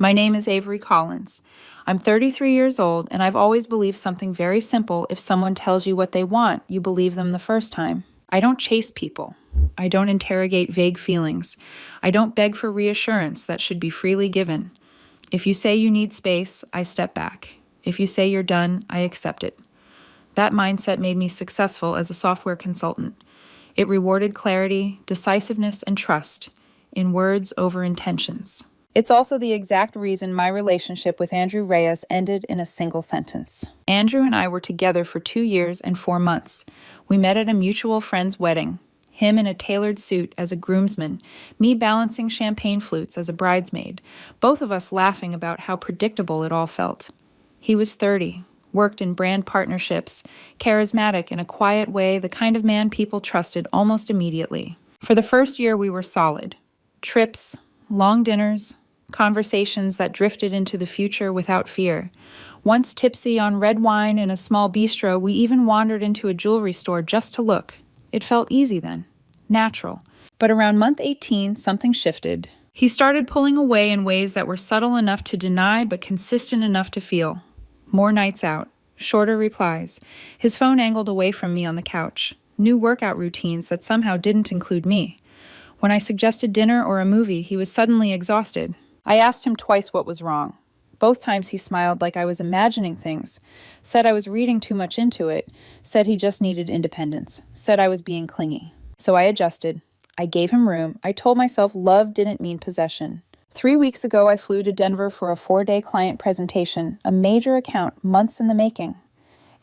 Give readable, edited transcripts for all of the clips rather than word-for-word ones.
My name is Avery Collins. I'm 33 years old, and I've always believed something very simple. If someone tells you what they want, you believe them the first time. I don't chase people. I don't interrogate vague feelings. I don't beg for reassurance that should be freely given. If you say you need space, I step back. If you say you're done, I accept it. That mindset made me successful as a software consultant. It rewarded clarity, decisiveness, and trust in words over intentions. It's also the exact reason my relationship with Andrew Reyes ended in a single sentence. Andrew and I were together for 2 years and 4 months. We met at a mutual friend's wedding. Him in a tailored suit as a groomsman, me balancing champagne flutes as a bridesmaid, both of us laughing about how predictable it all felt. He was 30, worked in brand partnerships, charismatic in a quiet way, the kind of man people trusted almost immediately. For the first year, we were solid. Trips, long dinners, conversations that drifted into the future without fear. Once tipsy on red wine in a small bistro, we even wandered into a jewelry store just to look. It felt easy then, natural. But around month 18, something shifted. He started pulling away in ways that were subtle enough to deny but consistent enough to feel. More nights out, shorter replies, his phone angled away from me on the couch, new workout routines that somehow didn't include me. When I suggested dinner or a movie, he was suddenly exhausted. I asked him twice what was wrong. Both times he smiled like I was imagining things, said I was reading too much into it, said he just needed independence, said I was being clingy. So I adjusted. I gave him room. I told myself love didn't mean possession. 3 weeks ago, I flew to Denver for a 4-day client presentation, a major account, months in the making.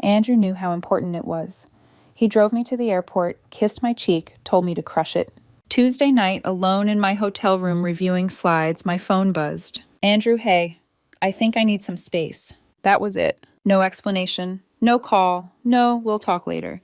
Andrew knew how important it was. He drove me to the airport, kissed my cheek, told me to crush it. Tuesday night, alone in my hotel room reviewing slides, my phone buzzed. Andrew, hey, I think I need some space. That was it. No explanation, no call, no, we'll talk later.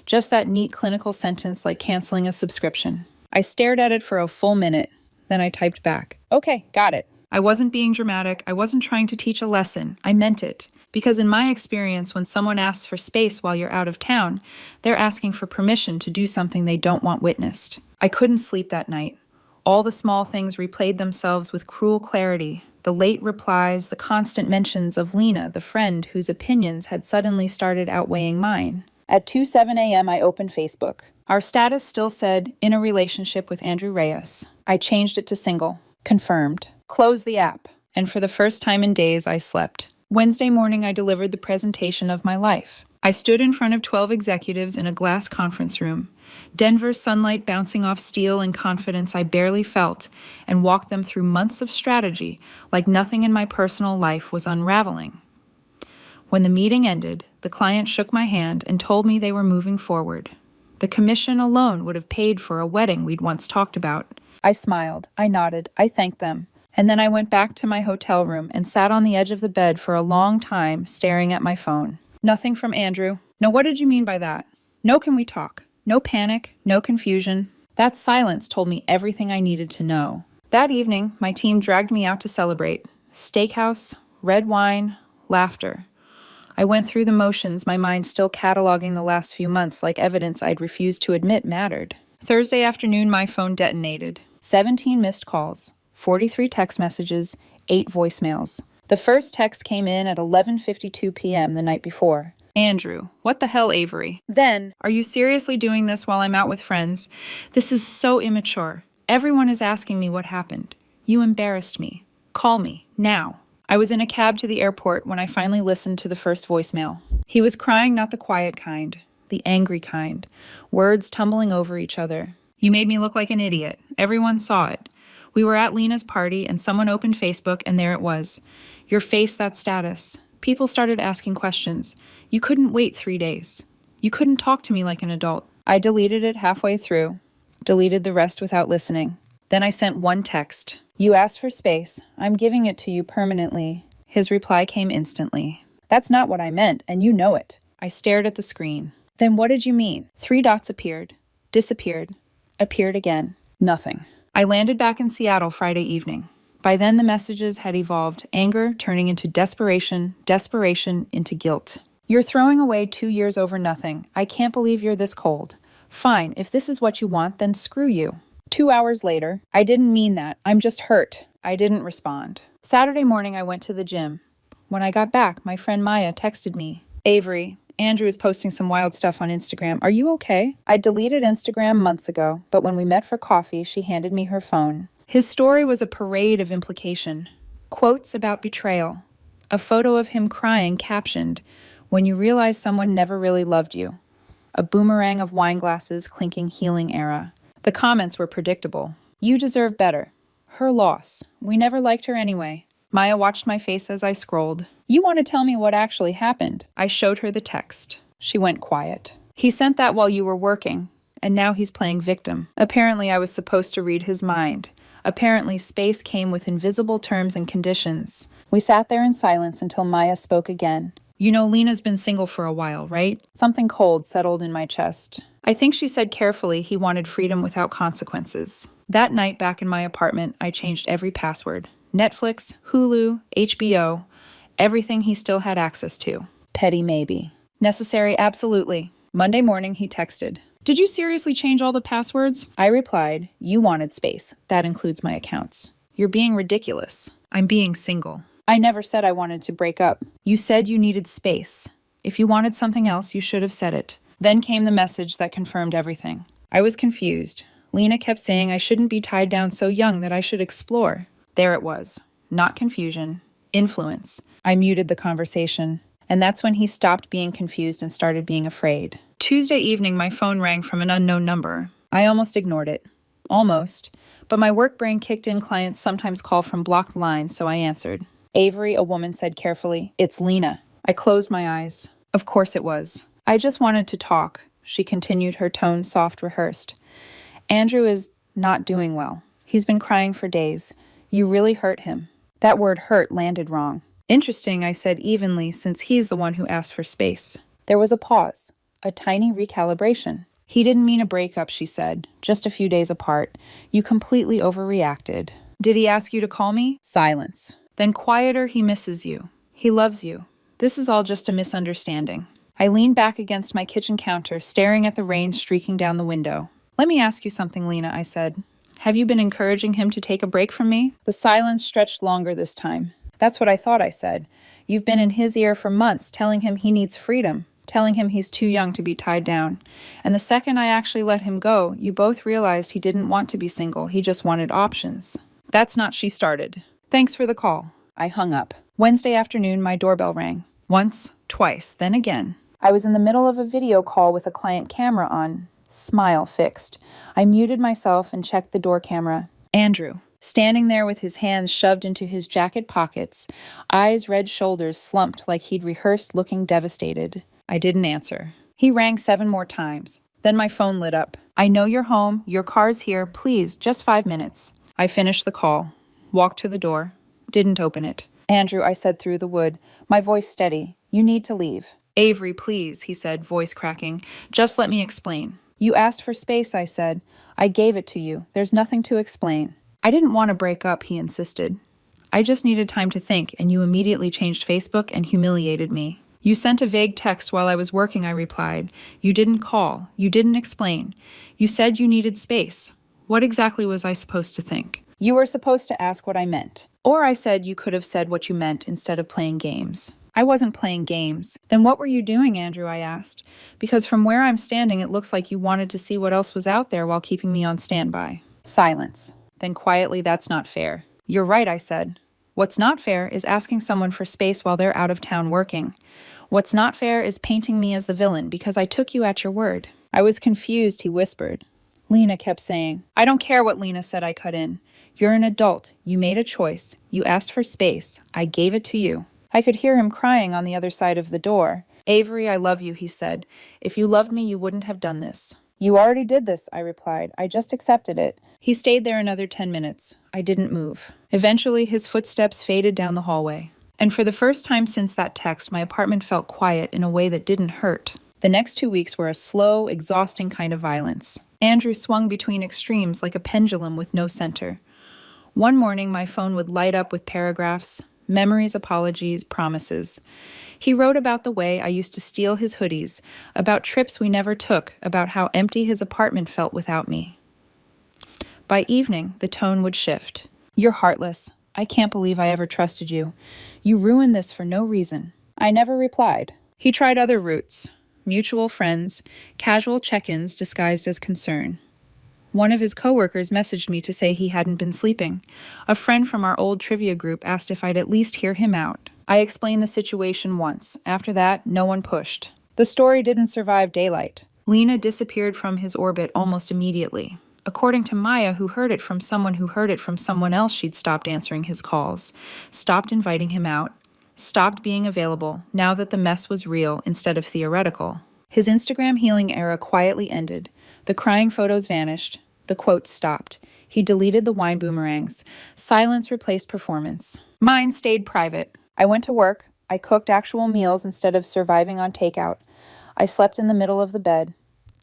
Just that neat clinical sentence like canceling a subscription. I stared at it for a full minute. Then I typed back. Okay, got it. I wasn't being dramatic. I wasn't trying to teach a lesson. I meant it. Because in my experience, when someone asks for space while you're out of town, they're asking for permission to do something they don't want witnessed. I couldn't sleep that night. All the small things replayed themselves with cruel clarity. The late replies, the constant mentions of Lena, the friend whose opinions had suddenly started outweighing mine. At 2:07 a.m., I opened Facebook. Our status still said, in a relationship with Andrew Reyes. I changed it to single. Confirmed. Closed the app. And for the first time in days, I slept. Wednesday morning, I delivered the presentation of my life. I stood in front of 12 executives in a glass conference room. Denver's sunlight bouncing off steel and confidence I barely felt, and walked them through months of strategy like nothing in my personal life was unraveling. When the meeting ended, the client shook my hand and told me they were moving forward. The commission alone would have paid for a wedding we'd once talked about. I smiled, I nodded, I thanked them. And then I went back to my hotel room and sat on the edge of the bed for a long time, staring at my phone. Nothing from Andrew. No, what did you mean by that? No, can we talk? No panic, no confusion. That silence told me everything I needed to know. That evening, my team dragged me out to celebrate. Steakhouse, red wine, laughter. I went through the motions, my mind still cataloging the last few months like evidence I'd refused to admit mattered. Thursday afternoon, my phone detonated. 17 missed calls, 43 text messages, 8 voicemails. The first text came in at 11:52 p.m. the night before. Andrew, what the hell, Avery? Then, are you seriously doing this while I'm out with friends? This is so immature. Everyone is asking me what happened. You embarrassed me. Call me, now. I was in a cab to the airport when I finally listened to the first voicemail. He was crying not the quiet kind, the angry kind, words tumbling over each other. You made me look like an idiot. Everyone saw it. We were at Lena's party and someone opened Facebook and there it was. Your face, that status. People started asking questions. You couldn't wait 3 days. You couldn't talk to me like an adult. I deleted it halfway through, deleted the rest without listening. Then I sent one text. You asked for space. I'm giving it to you permanently. His reply came instantly. That's not what I meant, and you know it. I stared at the screen. Then what did you mean? 3 dots appeared, disappeared, appeared again. Nothing. I landed back in Seattle Friday evening. By then, the messages had evolved, anger turning into desperation, desperation into guilt. You're throwing away 2 years over nothing. I can't believe you're this cold. Fine, if this is what you want, then screw you. 2 hours later, I didn't mean that. I'm just hurt. I didn't respond. Saturday morning, I went to the gym. When I got back, my friend Maya texted me, Avery, Andrew is posting some wild stuff on Instagram. Are you okay? I deleted Instagram months ago, but when we met for coffee, she handed me her phone. His story was a parade of implication. Quotes about betrayal. A photo of him crying captioned, "When you realize someone never really loved you." A boomerang of wine glasses clinking healing era. The comments were predictable. You deserve better. Her loss. We never liked her anyway. Maya watched my face as I scrolled. You want to tell me what actually happened? I showed her the text. She went quiet. He sent that while you were working, and now he's playing victim. Apparently I was supposed to read his mind. Apparently space came with invisible terms and conditions. We sat there in silence until Maya spoke again. You know, Lena's been single for a while, right? Something cold settled in my chest. I think she said carefully he wanted freedom without consequences. That night back in my apartment, I changed every password. Netflix, Hulu, HBO, everything he still had access to. Petty maybe. Necessary absolutely. Monday morning, he texted. Did you seriously change all the passwords? I replied, you wanted space. That includes my accounts. You're being ridiculous. I'm being single. I never said I wanted to break up. You said you needed space. If you wanted something else, you should have said it. Then came the message that confirmed everything. I was confused. Lena kept saying I shouldn't be tied down so young, that I should explore. There it was. Not confusion. Influence. I muted the conversation. And that's when he stopped being confused and started being afraid. Tuesday evening, my phone rang from an unknown number. I almost ignored it. Almost. But my work brain kicked in. Clients sometimes call from blocked lines, so I answered. Avery, a woman said carefully, it's Lena. I closed my eyes. Of course it was. I just wanted to talk, she continued, her tone soft, rehearsed. Andrew is not doing well. He's been crying for days. You really hurt him. That word hurt landed wrong. Interesting, I said evenly, since he's the one who asked for space. There was a pause, a tiny recalibration. He didn't mean a breakup, she said, just a few days apart. You completely overreacted. Did he ask you to call me? Silence. Then quieter, he misses you. He loves you. This is all just a misunderstanding. I leaned back against my kitchen counter, staring at the rain streaking down the window. Let me ask you something, Lena, I said. Have you been encouraging him to take a break from me? The silence stretched longer this time. That's what I thought, I said. You've been in his ear for months, telling him he needs freedom, telling him he's too young to be tied down. And the second I actually let him go, you both realized he didn't want to be single. He just wanted options. That's not, she started. Thanks for the call. I hung up. Wednesday afternoon, my doorbell rang. Once, twice, then again. I was in the middle of a video call with a client camera on. Smile fixed. I muted myself and checked the door camera. Andrew, standing there with his hands shoved into his jacket pockets, eyes, red shoulders slumped like he'd rehearsed, looking devastated. I didn't answer. He rang 7 more times. Then my phone lit up. I know you're home. Your car's here. Please, just 5 minutes. I finished the call. Walked to the door. Didn't open it. Andrew, I said through the wood, my voice steady. You need to leave. Avery, please, he said, voice cracking. Just let me explain. You asked for space, I said. I gave it to you. There's nothing to explain. I didn't want to break up, he insisted. I just needed time to think, and you immediately changed Facebook and humiliated me. You sent a vague text while I was working, I replied. You didn't call. You didn't explain. You said you needed space. What exactly was I supposed to think? You were supposed to ask what I meant. Or I said you could have said what you meant instead of playing games. I wasn't playing games. Then what were you doing, Andrew, I asked. Because from where I'm standing, it looks like you wanted to see what else was out there while keeping me on standby. Silence. Then quietly, that's not fair. You're right, I said. What's not fair is asking someone for space while they're out of town working. What's not fair is painting me as the villain because I took you at your word. I was confused, he whispered. Lena kept saying. I don't care what Lena said, I cut in. You're an adult. You made a choice. You asked for space. I gave it to you. I could hear him crying on the other side of the door. Avery, I love you, he said. If you loved me, you wouldn't have done this. You already did this, I replied. I just accepted it. He stayed there another 10 minutes. I didn't move. Eventually, his footsteps faded down the hallway. And for the first time since that text, my apartment felt quiet in a way that didn't hurt. The next 2 weeks were a slow, exhausting kind of violence. Andrew swung between extremes like a pendulum with no center. One morning, my phone would light up with paragraphs, memories, apologies, promises. He wrote about the way I used to steal his hoodies, about trips we never took, about how empty his apartment felt without me. By evening, the tone would shift. You're heartless. I can't believe I ever trusted you. You ruined this for no reason. I never replied. He tried other routes. Mutual friends, casual check-ins disguised as concern. One of his coworkers messaged me to say he hadn't been sleeping. A friend from our old trivia group asked if I'd at least hear him out. I explained the situation once. After that, no one pushed. The story didn't survive daylight. Lena disappeared from his orbit almost immediately. According to Maya, who heard it from someone who heard it from someone else, she'd stopped answering his calls, stopped inviting him out, stopped being available now that the mess was real instead of theoretical. His Instagram healing era quietly ended. The crying photos vanished. The quotes stopped. He deleted the wine boomerangs. Silence replaced performance. Mine stayed private. I went to work. I cooked actual meals instead of surviving on takeout. I slept in the middle of the bed.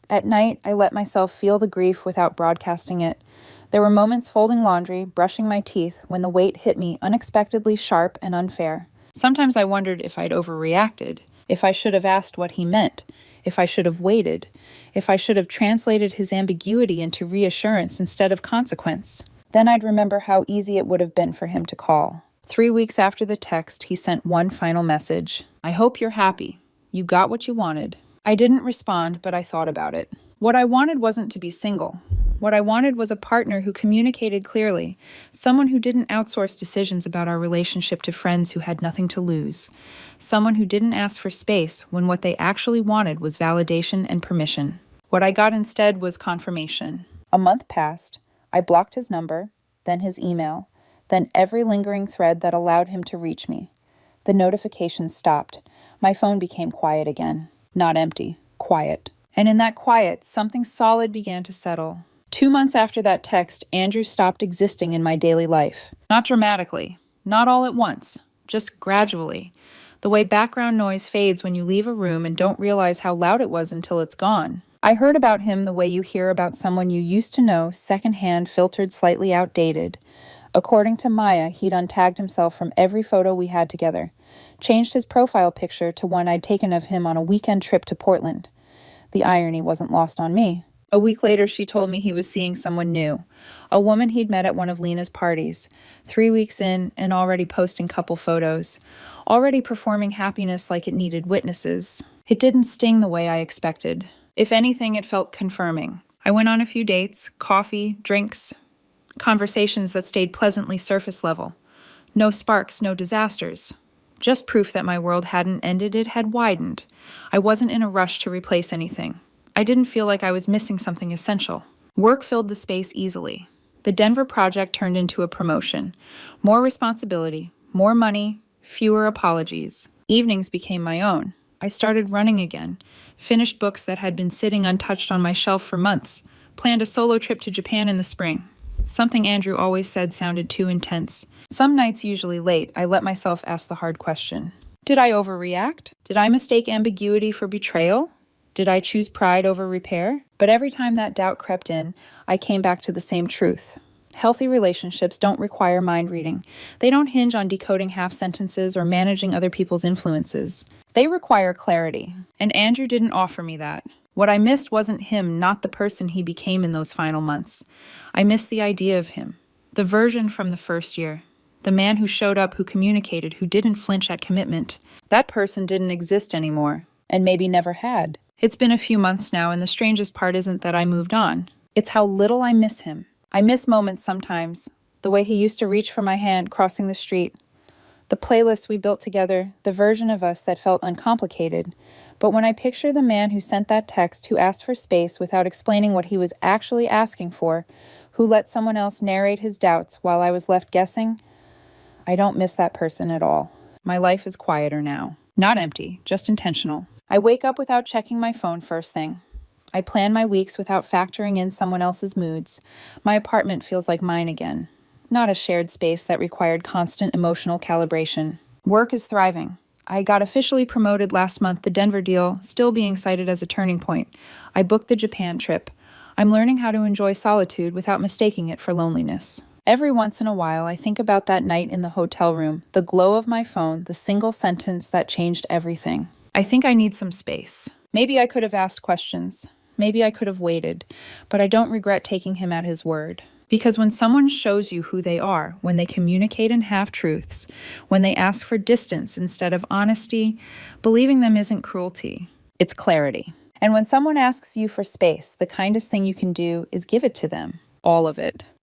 At night, I let myself feel the grief without broadcasting it. There were moments folding laundry, brushing my teeth, when the weight hit me unexpectedly sharp and unfair. Sometimes I wondered if I'd overreacted, if I should have asked what he meant, if I should have waited, if I should have translated his ambiguity into reassurance instead of consequence. Then I'd remember how easy it would have been for him to call. 3 weeks after the text, he sent one final message. I hope you're happy. You got what you wanted. I didn't respond, but I thought about it. What I wanted wasn't to be single. What I wanted was a partner who communicated clearly, someone who didn't outsource decisions about our relationship to friends who had nothing to lose, someone who didn't ask for space when what they actually wanted was validation and permission. What I got instead was confirmation. A month passed. I blocked his number, then his email, then every lingering thread that allowed him to reach me. The notifications stopped. My phone became quiet again. Not empty, quiet. And in that quiet, something solid began to settle. 2 months after that text, Andrew stopped existing in my daily life. Not dramatically, not all at once, just gradually. The way background noise fades when you leave a room and don't realize how loud it was until it's gone. I heard about him the way you hear about someone you used to know, secondhand, filtered, slightly outdated. According to Maya, he'd untagged himself from every photo we had together, changed his profile picture to one I'd taken of him on a weekend trip to Portland. The irony wasn't lost on me. A week later, she told me he was seeing someone new, a woman he'd met at one of Lena's parties. 3 weeks in, and already posting couple photos, already performing happiness like it needed witnesses. It didn't sting the way I expected. If anything, it felt confirming. I went on a few dates, coffee, drinks, conversations that stayed pleasantly surface level. No sparks, no disasters. Just proof that my world hadn't ended, it had widened. I wasn't in a rush to replace anything. I didn't feel like I was missing something essential. Work filled the space easily. The Denver project turned into a promotion. More responsibility, more money, fewer apologies. Evenings became my own. I started running again, finished books that had been sitting untouched on my shelf for months, planned a solo trip to Japan in the spring. Something Andrew always said sounded too intense. Some nights, usually late, I let myself ask the hard question. Did I overreact? Did I mistake ambiguity for betrayal? Did I choose pride over repair? But every time that doubt crept in, I came back to the same truth. Healthy relationships don't require mind reading. They don't hinge on decoding half sentences or managing other people's influences. They require clarity, and Andrew didn't offer me that. What I missed wasn't him, not the person he became in those final months. I missed the idea of him, the version from the first year, the man who showed up, who communicated, who didn't flinch at commitment. That person didn't exist anymore, and maybe never had. It's been a few months now, and the strangest part isn't that I moved on. It's how little I miss him. I miss moments sometimes, the way he used to reach for my hand crossing the street, the playlist we built together, the version of us that felt uncomplicated. But when I picture the man who sent that text, who asked for space without explaining what he was actually asking for, who let someone else narrate his doubts while I was left guessing, I don't miss that person at all. My life is quieter now. Not empty, just intentional. I wake up without checking my phone first thing. I plan my weeks without factoring in someone else's moods. My apartment feels like mine again. Not a shared space that required constant emotional calibration. Work is thriving. I got officially promoted last month, the Denver deal still being cited as a turning point. I booked the Japan trip. I'm learning how to enjoy solitude without mistaking it for loneliness. Every once in a while, I think about that night in the hotel room, the glow of my phone, the single sentence that changed everything. I think I need some space. Maybe I could have asked questions. Maybe I could have waited, but I don't regret taking him at his word. Because when someone shows you who they are, when they communicate in half-truths, when they ask for distance instead of honesty, believing them isn't cruelty, it's clarity. And when someone asks you for space, the kindest thing you can do is give it to them, all of it.